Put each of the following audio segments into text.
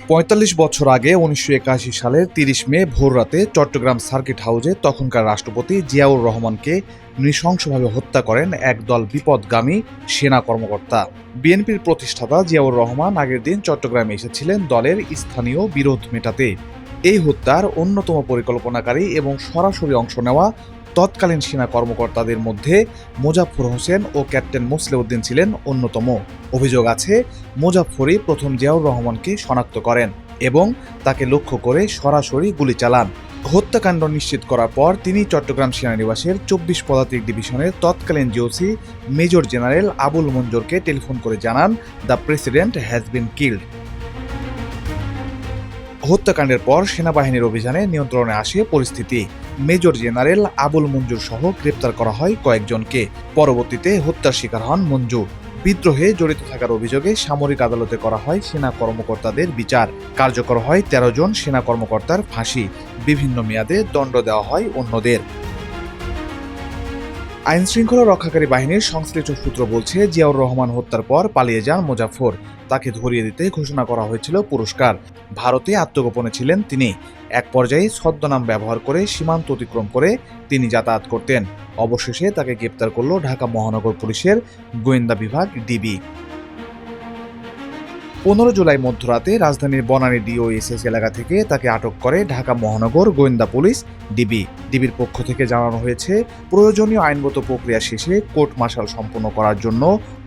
৪৫ বছর আগে ১৯৮১ সালের ৩০ মে ভোররাতে চট্টগ্রাম সার্কিট হাউসে তখনকার রাষ্ট্রপতি জিয়াউর রহমানকে নৃশংসভাবে হত্যা করেন একদল বিপথগামী সেনা কর্মকর্তা। বিএনপির প্রতিষ্ঠাতা জিয়াউর রহমান আগের দিন চট্টগ্রামে এসেছিলেন দলের স্থানীয় বিরোধ মেটাতে। এই হত্যার অন্যতম পরিকল্পনাকারী এবং সরাসরি অংশ নেওয়া তৎকালীন সেনা কর্মকর্তাদের মধ্যে মোজাফফর হোসেন ও ক্যাপ্টেন মোসলেউদ্দিন ছিলেন অন্যতম। অভিযোগ আছে, মোজাফফরই প্রথম জিয়াউর রহমানকে শনাক্ত করেন এবং তাকে লক্ষ্য করে সরাসরি গুলি চালান। হত্যাকাণ্ড নিশ্চিত করার পর তিনি চট্টগ্রাম সেনানিবাসের ২৪ পদাতিক ডিভিশনের তৎকালীন জিওসি মেজর জেনারেল আবুল মঞ্জুরকে টেলিফোন করে জানান, the president has been killed. হত্যাকাণ্ডের পর সেনাবাহিনীর অভিযানে নিয়ন্ত্রণে আসে পরিস্থিতি। মেজর জেনারেল আবুল মঞ্জুর সহ গ্রেপ্তার করা হয় কয়েকজনকে। পরবর্তীতে হত্যার শিকার হন মঞ্জু। বিদ্রোহে জড়িত থাকার অভিযোগে সামরিক আদালতে করা হয় সেনা কর্মকর্তাদের বিচার। কার্যকর হয় ১৩ জন সেনা কর্মকর্তার ফাঁসি। বিভিন্ন মেয়াদে দণ্ড দেওয়া হয় অন্যদের। আইনশৃঙ্খলা রক্ষাকারী বাহিনীর সংশ্লিষ্ট সূত্র বলছে, জিয়াউর রহমান হত্যার পর পালিয়ে যান মোজাফফর। তাকে ধরিয়ে দিতে ঘোষণা করা হয়েছিল পুরস্কার। ভারতে আত্মগোপনে ছিলেন তিনি। এক পর্যায়ে ছদ্মনাম ব্যবহার করে সীমান্ত অতিক্রম করে তিনি যাতায়াত করতেন। অবশেষে তাকে গ্রেপ্তার করল ঢাকা মহানগর পুলিশের গোয়েন্দা বিভাগ ডিবি। ১৫ জুলাই মধ্যরাতে রাজধানীর বনানী ডিওএসএস এলাকা থেকে তাকে আটক করে ঢাকা মহানগর গোয়েন্দা পুলিশ ডিবি। ডিবির পক্ষ থেকে জানানো হয়েছে, প্রয়োজনীয় আইনগত প্রক্রিয়া শেষে কোর্ট মার্শাল সম্পন্ন করার জন্য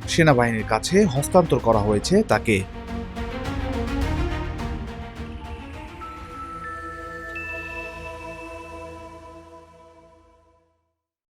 সেনাবাহিনীর কাছে হস্তান্তর করা হয়েছে তাকে।